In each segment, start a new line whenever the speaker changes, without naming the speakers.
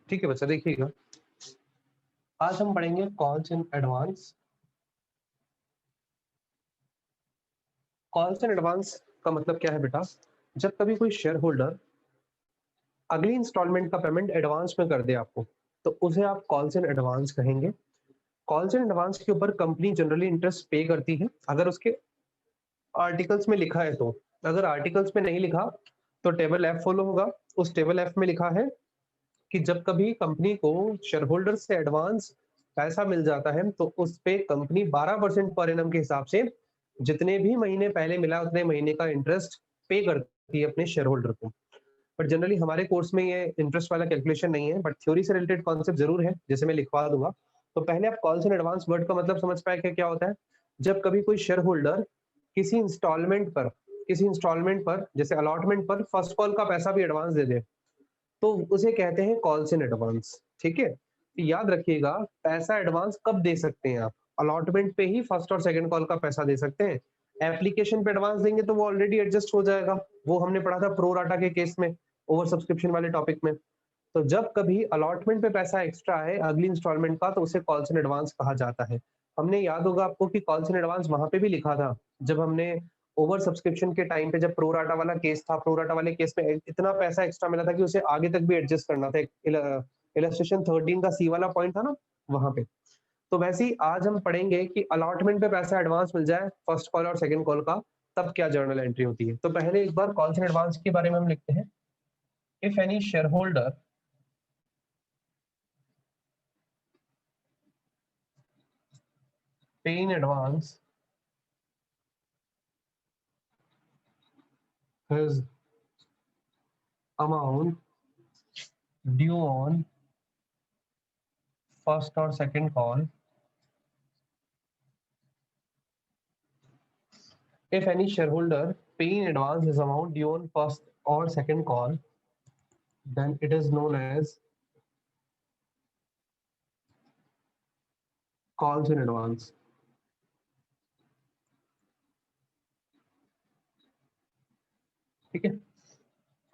ठीक है बच्चा, देखिएगा आज हम पढ़ेंगे calls in advance. Calls in advance का मतलब क्या है बेटा? जब कभी कोई शेयर होल्डर अगली इंस्टॉलमेंट का पेमेंट एडवांस में कर दे आपको, तो उसे आप कॉल्स इन एडवांस कहेंगे। कॉल्स इन एडवांस के ऊपर कंपनी जनरली इंटरेस्ट पे करती है, अगर उसके आर्टिकल्स में लिखा है तो। अगर आर्टिकल्स में नहीं लिखा तो टेबल एफ फॉलो होगा। उस टेबल एफ में लिखा है कि जब कभी कंपनी को शेयर होल्डर से एडवांस पैसा मिल जाता है तो उस पे कंपनी 12% पर एनम के हिसाब से जितने भी महीने पहले मिला उतने महीने का इंटरेस्ट पे करती है अपने शेयर होल्डर को। बट जनरली हमारे कोर्स में ये इंटरेस्ट वाला कैलकुलेशन नहीं है, बट थ्योरी से रिलेटेड कॉन्सेप्ट जरूर है, जैसे मैं लिखवा दूंगा। तो पहले आप कॉल्स इन एडवांस वर्ड का मतलब समझ पाए क्या होता है। जब कभी कोई शेयर होल्डर किसी इंस्टॉलमेंट पर जैसे अलॉटमेंट पर फर्स्ट कॉल का पैसा भी एडवांस दे दे, तो उसे कहते हैं कॉल्स इन एडवांस। ठीक है, तो याद रखिएगा पैसा एडवांस कब दे सकते हैं आप? अलॉटमेंट पे ही फर्स्ट और सेकंड कॉल का पैसा दे सकते हैं। एप्लीकेशन पे एडवांस देंगे तो वो ऑलरेडी एडजस्ट हो जाएगा, वो हमने पढ़ा था प्रो राटा के केस में, ओवर सब्सक्रिप्शन वाले टॉपिक में। तो जब कभी अलॉटमेंट पे पैसा एक्स्ट्रा है अगली इंस्टॉलमेंट का, तो उसे कॉल्स इन एडवांस कहा जाता है। हमने याद होगा आपको कि कॉल्स इन एडवांस वहां पे भी लिखा था जब हमने ओवर सब्सक्रिप्शन के टाइम पे, जब प्रोराटा वाला केस था, प्रोराटा वाले केस में इतना पैसा एक्स्ट्रा मिला था कि उसे आगे तक भी एडजस्ट करना था। इलस्ट्रेशन 13 का सी वाला पॉइंट था ना वहां पे। तो वैसे ही आज हम पढ़ेंगे कि अलॉटमेंट पे पैसा एडवांस मिल जाए फर्स्ट कॉल और सेकंड कॉल का, तब क्या जर्नल एंट्री होती है। तो पहले एक बार कॉल्स इन एडवांस के बारे में हम लिखते हैं। इफ एनी शेयर होल्डर पे in advance his amount due on first or second call, if any shareholder pay in advance his amount due on first or second call, then it is known as calls in advance. ठीक है,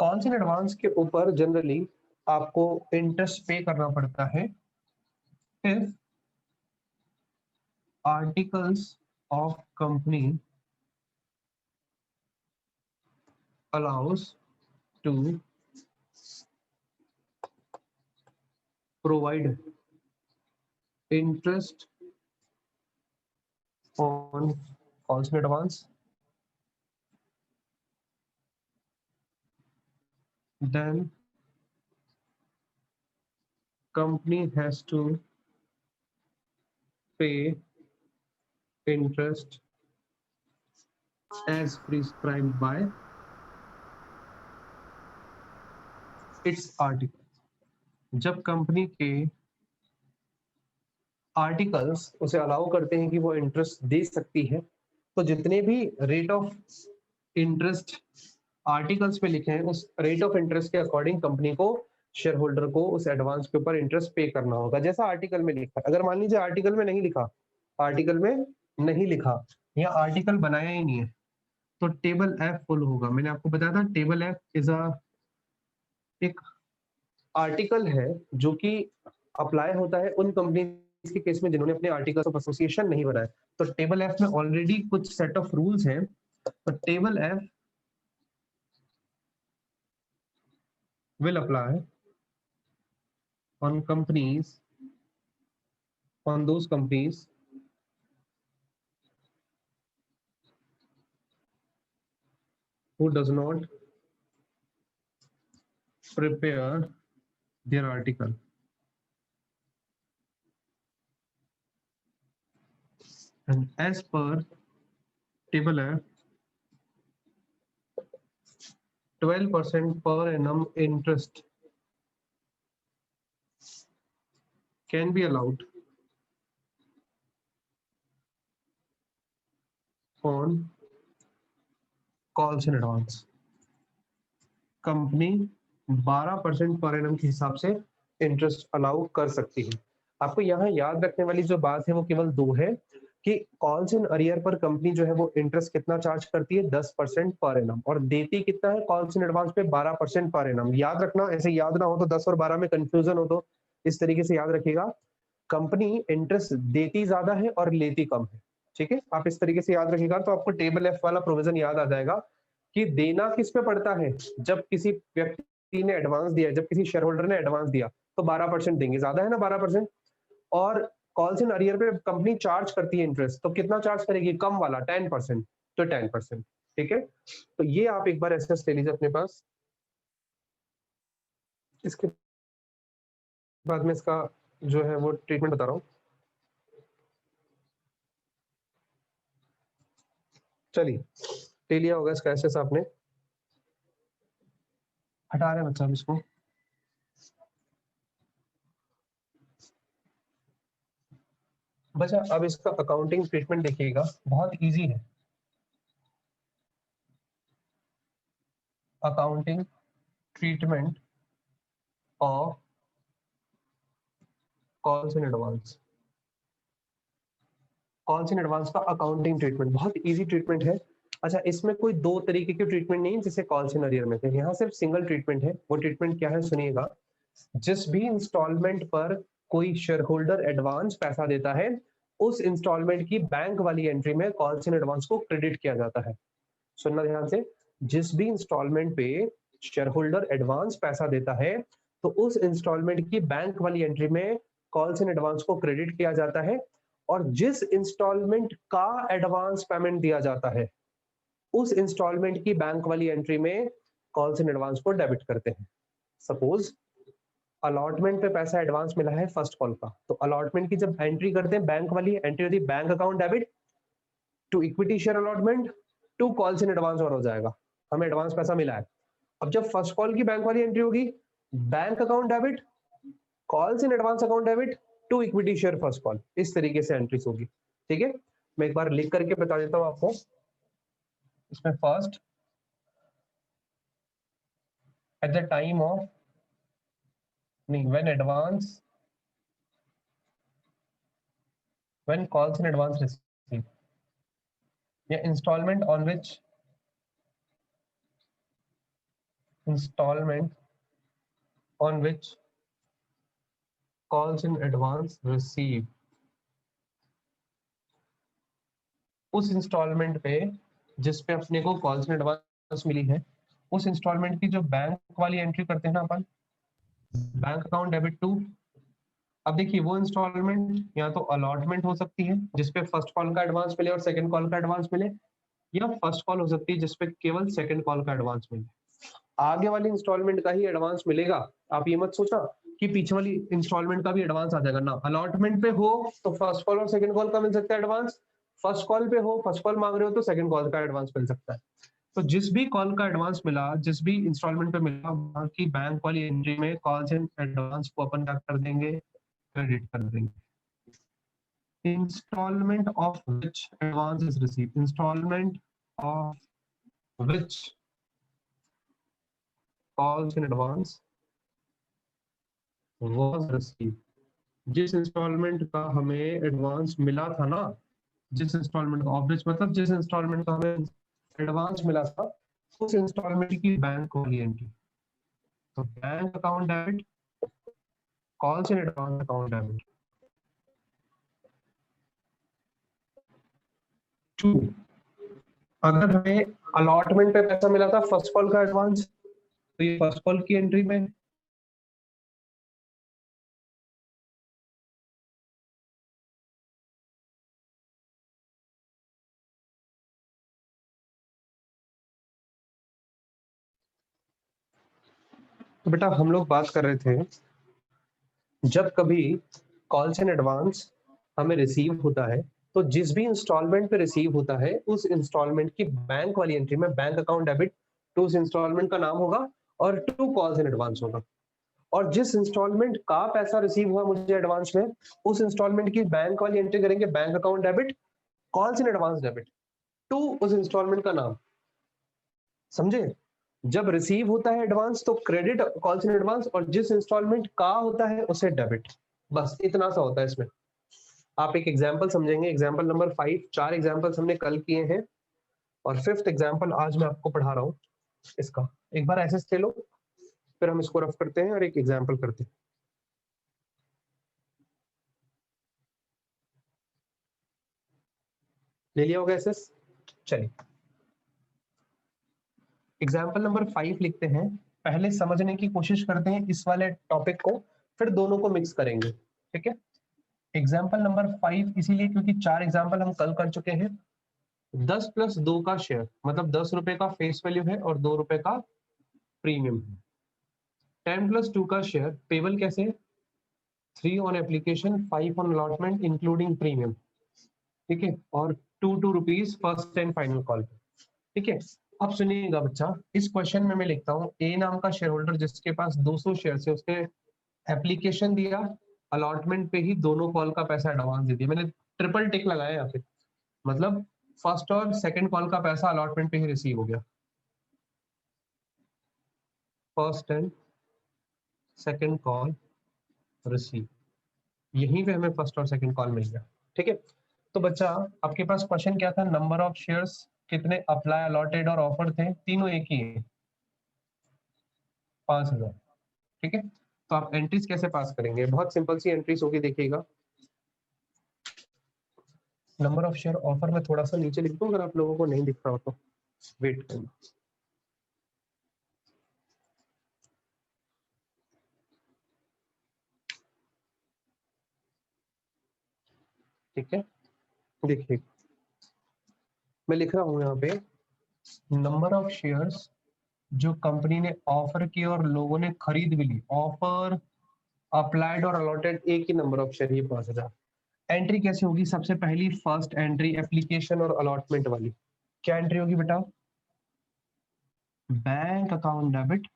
calls in advance के ऊपर generally आपको interest पे करना पड़ता है if articles of company allows to provide interest on calls in advance, then company has to pay interest as prescribed by its article। जब कंपनी के आर्टिकल्स उसे अलाउ करते हैं कि वो इंटरेस्ट दे सकती है, तो जितने भी रेट ऑफ इंटरेस्ट आर्टिकल्स में लिखे हैं उस रेट ऑफ इंटरेस्ट के अकॉर्डिंग कंपनी को शेयर होल्डर को उस एडवांस के ऊपर इंटरेस्ट पे करना होगा, जैसा आर्टिकल में लिखा है। अगर मान लीजिए आर्टिकल में नहीं लिखा, आर्टिकल में नहीं लिखा या आर्टिकल बनाया ही नहीं है, तो टेबल एफ फुल होगा। मैंने आपको बताया था टेबल एफ इज एक आर्टिकल है जो कि अप्लाई होता है उन कंपनी के केस में जिन्होंने अपने आर्टिकल्स ऑफ एसोसिएशन नहीं बनाए। तो टेबल एफ में ऑलरेडी कुछ सेट ऑफ रूल्स हैं। तो table F will apply on those companies who does not prepare their article, and as per table F, 12% per annum interest can be allowed on calls in advance। Company 12% per annum के हिसाब से interest allow कर सकती है। आपको यहाँ याद रखने वाली जो बात है वो केवल दो है। कि कॉल्स इन अरियर पर कंपनी जो है वो इंटरेस्ट कितना चार्ज करती है, 10% पर एनम, और देती कितना है कॉल्स इन एडवांस पे, 12% पर एनम। याद रखना, ऐसे याद ना हो तो 10 और 12 में कंफ्यूजन हो तो इस तरीके से याद रखिएगा, कंपनी इंटरेस्ट देती ज्यादा है और लेती कम है। ठीक है, आप इस तरीके से याद रखिएगा तो आपको टेबल एफ वाला प्रोविजन याद आ जाएगा कि देना किस पे पड़ता है, जब किसी व्यक्ति ने एडवांस दिया, जब किसी शेयर होल्डर ने एडवांस दिया तो 12% देंगे, ज्यादा है ना 12%। और कॉल्स इन अरियर पे कंपनी चार्ज करती है इंटरेस्ट, तो कितना चार्ज करेगी, कम वाला 10%, तो 10%। ठीक है, तो ये आप एक बार एसेस ले लीजिए अपने पास। इसके बाद में इसका जो है वो ट्रीटमेंट बता रहा हूँ। चलिए, ले लिया होगा इसका एसेस आपने, हटा रहे हैं बच्चा हम इसको। बच्चा अब इसका अकाउंटिंग ट्रीटमेंट देखिएगा, बहुत इजी है। Accounting treatment of calls in advance, calls in advance का अकाउंटिंग ट्रीटमेंट बहुत इजी ट्रीटमेंट है। अच्छा, इसमें कोई दो तरीके के ट्रीटमेंट नहीं है जैसे कॉल्स इन अरियर में थे, यहाँ सिर्फ सिंगल ट्रीटमेंट है। वो ट्रीटमेंट क्या है सुनिएगा, जिस भी इंस्टॉलमेंट पर कोई शेयर होल्डर एडवांस पैसा देता है, उस इंस्टॉलमेंट की बैंक वाली एंट्री में कॉल्स इन एडवांस को क्रेडिट किया जाता है। सुनना ध्यान से, जिस भी इंस्टॉलमेंट पे शेयर होल्डर एडवांस पैसा देता है, तो उस इंस्टॉलमेंट की बैंक वाली एंट्री में कॉल्स इन एडवांस को क्रेडिट किया जाता है। और जिस इंस्टॉलमेंट का एडवांस पेमेंट दिया जाता है, उस इंस्टॉलमेंट की बैंक वाली एंट्री में कॉल्स इन एडवांस को डेबिट करते हैं। सपोज अलॉटमेंट पे पैसा एडवांस मिला है फर्स्ट कॉल का, तो अलॉटमेंट की जब एंट्री करते हैं, बैंक वाली एंट्री होती है bank account debit to equity share allotment to calls in advance, और हो जाएगा हमें एडवांस पैसा मिला है। अब जब फर्स्ट कॉल की बैंक वाली एंट्री होगी, bank account debit calls in advance account debit to equity share first call, इस तरीके से एंट्रीज होगी। ठीक है, मैं एक बार लिख करके बता देता हूं आपको। इसमें first, at the time of, नहीं, when advance, when calls in advance receive, या installment on which, installment on which calls in advance receive, उस इंस्टॉलमेंट पे जिस पे अपने को कॉल्स इन एडवांस मिली है, उस इंस्टॉलमेंट की जो बैंक वाली एंट्री करते हैं ना अपन, बैंक अकाउंट डेबिट टू, अब देखिए वो इंस्टॉलमेंट या तो अलॉटमेंट हो सकती है जिसपे फर्स्ट कॉल का एडवांस मिले और सेकंड कॉल का एडवांस मिले, या फर्स्ट कॉल हो सकती है जिसपे केवल सेकंड कॉल का एडवांस मिले। आगे वाली इंस्टॉलमेंट का ही एडवांस मिलेगा, आप ये मत सोचा कि पीछे वाली इंस्टॉलमेंट का भी एडवांस आ जाएगा ना। अलॉटमेंट पे हो तो फर्स्ट कॉल और सेकंड कॉल का मिल सकता है एडवांस, फर्स्ट कॉल पे हो, फर्स्ट कॉल मांग रहे हो तो सेकंड कॉल का एडवांस मिल सकता है। तो जिस भी कॉल का एडवांस मिला, जिस भी इंस्टॉलमेंट पे मिला, वहां की बैंक वाली एंट्री में कॉल्स एंड एडवांस को अपन क्या कर देंगे, क्रेडिट कर देंगे। Installment of which advance is received, installment of which calls in advance was received, जिस इंस्टॉलमेंट का हमें एडवांस मिला था ना, जिस इंस्टॉलमेंट का, ऑफ विच मतलब जिस इंस्टॉलमेंट का हमें एडवांस मिला था, उस इंस्टॉलमेंट की बैंक वाली एंट्री, तो bank account debit calls in advance account debit to, अगर हमें अलॉटमेंट पे पैसा मिला था फर्स्ट कॉल का एडवांस, तो ये फर्स्ट कॉल की एंट्री में, तो बेटा हम लोग बात कर रहे थे, जब कभी कॉल्स इन एडवांस हमें रिसीव होता है, तो जिस भी इंस्टॉलमेंट पे रिसीव होता है, उस इंस्टॉलमेंट की बैंक वाली एंट्री में बैंक अकाउंट डेबिट टू उस इंस्टॉलमेंट का नाम होगा और टू कॉल्स इन एडवांस होगा। और जिस इंस्टॉलमेंट का पैसा रिसीव हुआ मुझे एडवांस में, उस इंस्टॉलमेंट की बैंक वाली एंट्री करेंगे bank account debit calls in advance debit to उस इंस्टॉलमेंट का नाम। समझे, जब रिसीव होता है एडवांस तो क्रेडिट कॉल्स इन एडवांस, और जिस इंस्टॉलमेंट का होता है उसे डेबिट, बस इतना सा होता है इसमें। आप एक एग्जाम्पल समझेंगे, एग्जाम्पल नंबर 5, 4 एग्जाम्पल्स हमने कल किए हैं और 5th एग्जाम्पल आज मैं आपको पढ़ा रहा हूँ इसका। एक बार ऐसे ले लो, फिर हम इसको रफ करते हैं और एक एग्जाम्पल करते हैं। ले लिया होगा एसेस? चलिए एग्जाम्पल नंबर 5 लिखते हैं। पहले समझने की कोशिश करते हैं इस वाले टॉपिक को, फिर दोनों को मिक्स करेंगे, ठीक है। एग्जाम्पल नंबर 5 इसीलिए क्योंकि 4 एग्जाम्पल हम कल कर चुके हैं। 10 + 2 का शेयर मतलब 10 रुपए का फेस वैल्यू है और 2 रुपए का प्रीमियम है। 10 + 2 का शेयर पेबल कैसे है? 3 on application, 5 on allotment including premium, ठीक है, और 2 rupees first and final call पे, ठीक है। अब सुनिएगा बच्चा, इस क्वेश्चन में मैं लिखता हूँ ए नाम का शेयर होल्डर जिसके पास 200 शेयर है, उसने एप्लीकेशन दिया, अलॉटमेंट पे ही दोनों कॉल का पैसा एडवांस दे दिया। मैंने ट्रिपल टिक लगाया यहाँ पे, मतलब फर्स्ट और सेकंड कॉल का पैसा अलॉटमेंट पे ही रिसीव हो गया। First and second call receive, यहीं पे हमें फर्स्ट और सेकंड कॉल मिल गया, ठीक है। तो बच्चा आपके पास क्वेश्चन क्या था? नंबर ऑफ शेयर्स कितने अप्लाई, अलॉटेड और ऑफर थे? तीनों एक ही है, 5000, ठीक है। तो आप एंट्रीज कैसे पास करेंगे? बहुत सिंपल सी एंट्रीज होगी, देखिएगा। नंबर ऑफ शेयर ऑफर में थोड़ा सा नीचे लिख दूं अगर आप लोगों को नहीं दिख रहा हो तो, वेट करना, ठीक है। देखिए मैं लिख रहा हूँ यहाँ पे नंबर ऑफ शेयर्स जो कंपनी ने ऑफर किए और लोगों ने खरीद भी ली, ऑफर, अप्लाइड और अलॉटेड एक ही नंबर ऑफ शेयर, ये 5000। एंट्री कैसे होगी? सबसे पहली फर्स्ट एंट्री एप्लीकेशन और अलॉटमेंट वाली, क्या एंट्री होगी बेटा? Bank account debit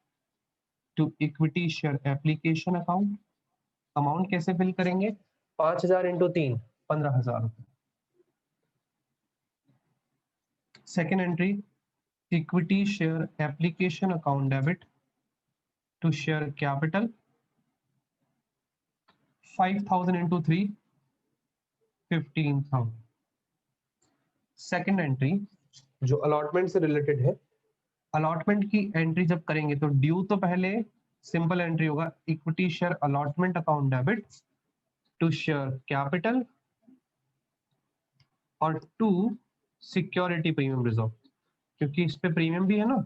to equity share application account. Amount कैसे फिल करेंगे? 5000 इंटू 3, 15000 रुपए। Second entry equity share application account debit to share capital, 5000 into 3, 15000। Second entry जो अलॉटमेंट से रिलेटेड है, अलॉटमेंट की एंट्री जब करेंगे तो ड्यू तो पहले सिंपल एंट्री होगा, equity share allotment account debit to share capital और टू सिक्योरिटी प्रीमियम रिजर्व, क्योंकि इस पे प्रीमियम भी है ना,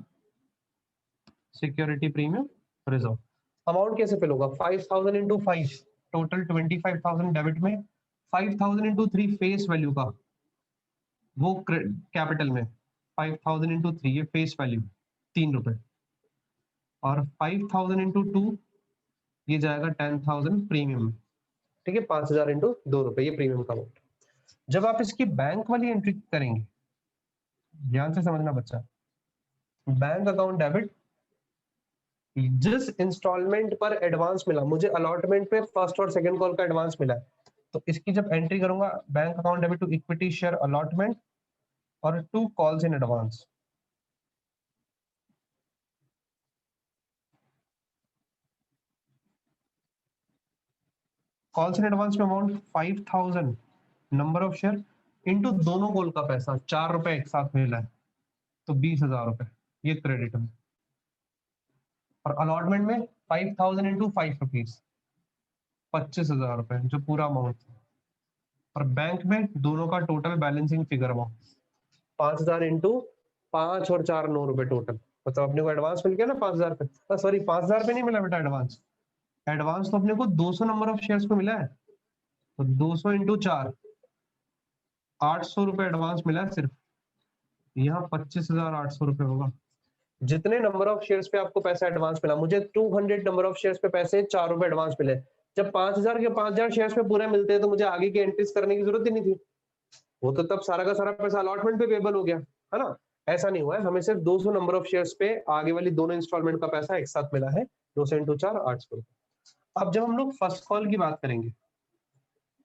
सिक्योरिटी प्रीमियम रिजर्व। अमाउंट कैसे फिल होगा? 5000 इंटू 5, टोटल 25000 डेबिट में, 5000 इंटू 3 फेस वैल्यू का, वो कैपिटल में, 5000 इंटू 3 ये फेस वैल्यू 3 रुपए, और 5000 इंटू 2 ये जाएगा 10000 प्रीमियम, ठीक है। 5000 इंटू 2 रुपए ये प्रीमियम का अमाउंट। जब आप इसकी बैंक वाली एंट्री करेंगे, ध्यान से समझना बच्चा, बैंक अकाउंट डेबिट, जिस इंस्टॉलमेंट पर एडवांस मिला, मुझे अलॉटमेंट पे फर्स्ट और सेकंड कॉल का एडवांस मिला है, तो इसकी जब एंट्री करूंगा, bank account debit to equity share allotment और to calls in advance. Calls in advance में amount 5000, number of share into दोनों कॉल का पैसा, 4 रुपए एक साथ मिला है, तो 20000 रुपए ये क्रेडिट में। और अलॉटमेंट में 5000 इंटू 5 रुपीज, 25000 रुपए जो पूरा अमाउंट था। और बैंक में दोनों का total balancing figure amount 5000 into 5 और 4 9 रुपए टोटल, मतलब अपने को एडवांस मिल गया ना 5000 पे, सॉरी 5000 पे नहीं मिला बेटा एडवांस, एडवांस तो अपने को 200 नंबर ऑफ शेयर्स पे मिला है, तो 200 इंटू 4, 800 रुपए एडवांस मिला है सिर्फ, यहाँ 25800 रुपए होगा। जितने नंबर ऑफ शेयर्स पे आपको पैसा एडवांस मिला, मुझे 200 नंबर ऑफ शेयर्स पे पैसे 4 रुपए एडवांस मिले, जब 5000 के 5000 शेयर्स पे पूरे मिलते हैं तो मुझे आगे की एंट्रीज करने की जरूरत ही नहीं थी, वो तो तब सारा का सारा पैसा अलॉटमेंट पे पेबल हो गया, है ना। ऐसा नहीं हुआ है, हमें सिर्फ 200 नंबर ऑफ शेयर्स पे आगे वाली दोनों इंस्टॉलमेंट का पैसा एक साथ मिला है, 200 इंटू 4, 800। अब जब हम लोग फर्स्ट कॉल की बात करेंगे,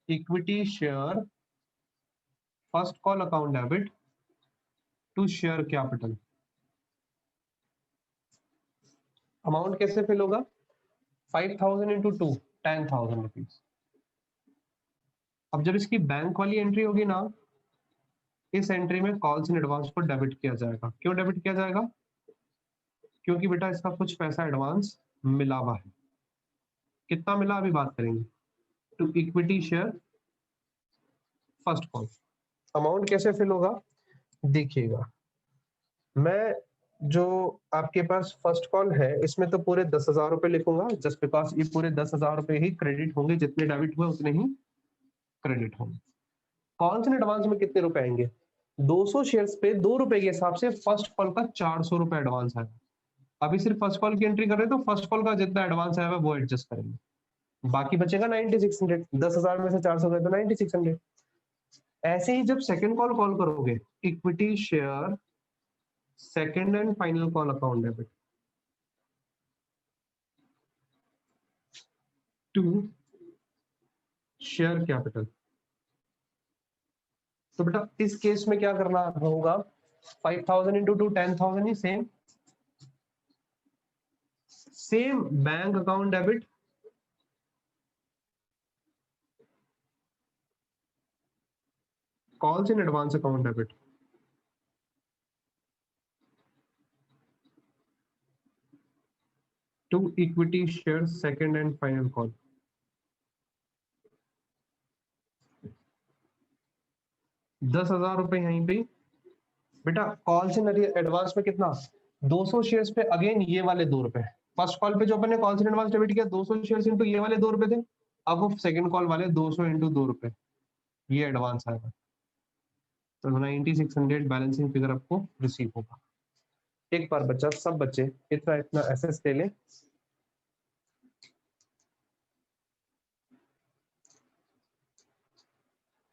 equity share first call account debit to share capital, amount कैसे फिल होगा? 5000 इंटू 2, 10000 रुपीज, अब जब इसकी बैंक वाली एंट्री होगी ना, इस एंट्री में कॉल्स इन एडवांस को डेबिट किया जाएगा। क्यों डेबिट किया जाएगा? क्योंकि बेटा इसका कुछ पैसा एडवांस मिला हुआ है। कितना मिला अभी बात करेंगे। To equity share first call. Amount कैसे फिल होगा देखिएगा, मैं जो आपके पास फर्स्ट कॉल है इसमें तो पूरे 10,000 रुपए लिखूंगा, जस्ट बिकॉज ये पूरे 10,000 रुपए ही क्रेडिट होंगे, जितने डेबिट हुए उतने ही क्रेडिट होंगे। कॉल्स इन एडवांस में कितने रुपए आएंगे? 200 शेयर्स पे 2 रुपए के हिसाब से फर्स्ट कॉल का 400 रुपए एडवांस है। अभी सिर्फ फर्स्ट कॉल की एंट्री कर रहे हैं, तो फर्स्ट कॉल का जितना एडवांस आया वो एडजस्ट करेंगे, बाकी बचेगा 9600। 10,000 में से 400 गए तो 9600। ऐसे ही जब सेकंड कॉल कॉल करोगे, equity share second and final call account debit to share capital. तो बेटा इस केस में क्या करना होगा? 5000 इंटू 2 10,000 ही same bank account debit calls in advance account debit to equity share second and final call. 10,000 रुपए यहीं पे बेटा कॉल्स इन एडवांस में कितना? 200 शेयर्स पे अगेन ये वाले 2 रुपए। फर्स्ट कॉल पे जो अपन ने कॉल्स इन एडवांस डेबिट किया 200 शेयर्स इंटू ये वाले 2 रुपए थे, अब वो सेकंड कॉल वाले 200 इंटू 2 रुपए ये एडवांस आएगा, तो 9600 बैलेंसिंग फिगर आपको रिसीव होगा। एक बार बच्चा सब बच्चे इतना इतना एसेस ले लें,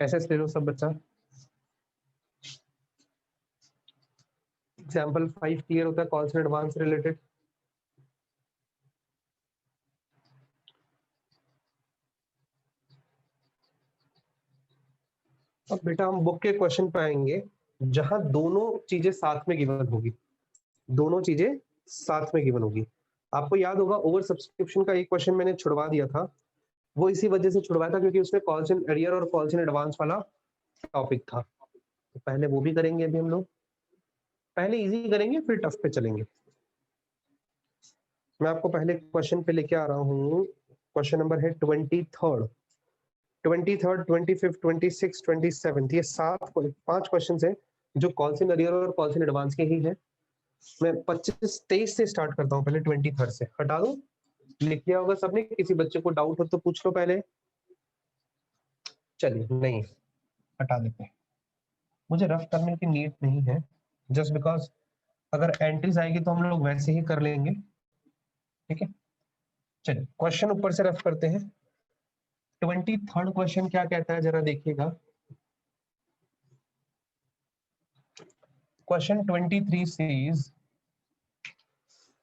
एसेस ले लो सब बच्चा। एग्जाम्पल 5 क्लियर होता है कॉल्स इन एडवांस रिलेटेड। अब बेटा हम बुक के क्वेश्चन पे आएंगे जहां दोनों चीजें साथ में गिवन होगी, दोनों चीजें साथ में गिवन होगी। आपको याद होगा ओवर सब्सक्रिप्शन का एक क्वेश्चन मैंने छुड़वा दिया था, वो इसी वजह से छुड़वाया था क्योंकि उसमें कॉल्स इन एरियर और कॉल्स इन एडवांस वाला टॉपिक था। तो पहले वो भी करेंगे, अभी हम लोग पहले इजी करेंगे फिर टफ पे चलेंगे। मैं आपको पहले क्वेश्चन पे लेके आ रहा हूँ। क्वेश्चन नंबर है 23rd 25th 26th 27th, ये 5 क्वेश्चन है जो कॉल्स इन एरियर और कॉल्स इन एडवांस के ही है। मैं 25-23 से स्टार्ट करता हूँ, पहले 23rd से हटा दो, लिख लिया होगा सबने, किसी बच्चे को डाउट हो तो पूछ लो पहले। चलिए नहीं हटा देते हैं, मुझे रफ करने की नीड नहीं है, जस्ट बिकॉज अगर एंट्रीज आएगी तो हम लोग वैसे ही कर लेंगे, ठीक है। चलिए क्वेश्चन ऊपर से रफ करते हैं। 23rd क्वेश्चन क्या कहता है जरा देखिएगा। Question 23 says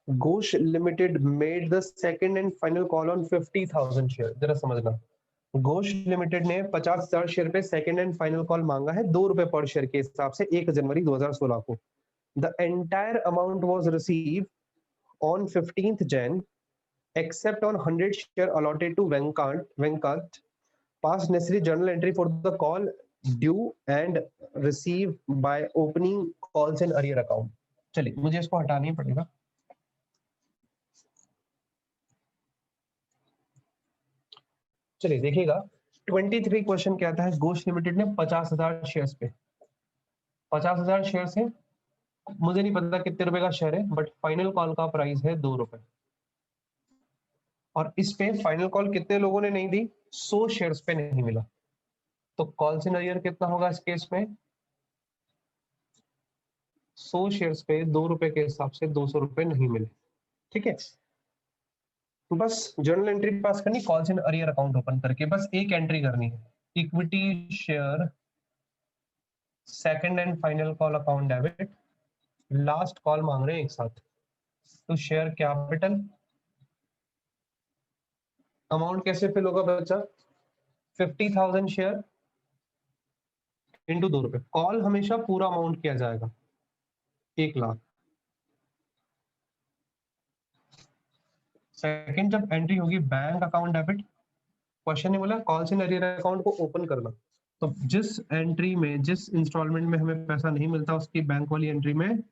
Ghosh limited made the second and final call on 50,000 share. जरा समझना, घोष लिमिटेड ने 50,000 शेयर पे सेकंड एंड फाइनल कॉल मांगा है 2 रुपए पर शेयर के हिसाब से 1 जनवरी 2016 को। The entire amount was receive on 15th Jan except on 100 share allotted to Venkat pass necessary journal entry for the call due and receive by opening calls and arrear account। चलिए मुझे इसको हटाना ही पड़ेगा। चलिए देखिएगा 23 क्वेश्चन कहता है Ghosh limited ने 50,000 शेयर्स पे 50,000 शेयर्स है, मुझे नहीं पता कितने रुपए का शेयर है, बट फाइनल कॉल का प्राइस है 2 रुपए, और इस पे फाइनल कॉल कितने लोगों ने नहीं दी? 100 शेयर्स पे नहीं मिला, तो कॉल्स इन अरियर कितना होगा इस केस में? 100 शेयर्स पे 2 रुपए के हिसाब से 200 रुपए नहीं मिले, ठीक है। बस जर्नल एंट्री पास करनी, calls in arrear account open करके बस एक एंट्री करनी है, equity share second and final call account debit, last call मांग रहे हैं एक साथ, तो शेयर कैपिटल। अमाउंट कैसे फिल होगा बच्चा? 50,000 शेयर इंटू 2 रुपए, कॉल हमेशा पूरा अमाउंट किया जाएगा 1,00,000। सेकंड जब एंट्री होगी बैंक अकाउंट डेबिट क्वेश्चन ने बोला कॉल्स इन अरियर अकाउंट को ओपन करना, तो जिस एंट्री में, जिस इंस्टॉलमेंट में हमें पैसा नहीं मिलता उसकी बैंक वाली एंट्री में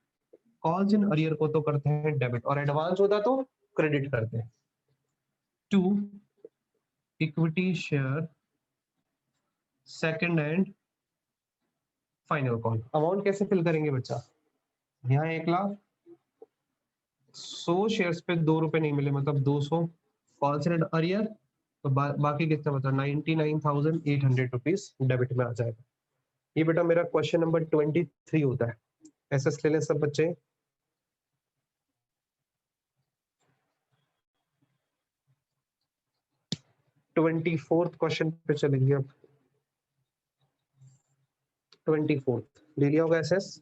कॉल्स इन अरियर को तो करते हैं डेबिट, और एडवांस होता तो क्रेडिट करते हैं। To equity share second and final call. Amount कैसे फिल करेंगे बच्चा, यहाँ 1 लाख, 100 शेयर्स पे 2 रुपए नहीं मिले मतलब 200 कॉल्स इन अरियर, तो बाकी कितना बचा 99,800 रुपीज डेबिट में आ जाएगा। ये बेटा मेरा क्वेश्चन नंबर 23 होता है। एसएस ले लें सब बच्चे। ट्वेंटी फोर्थ क्वेश्चन पे चलेंगे अब। 24 ले लिया होगा एसएस।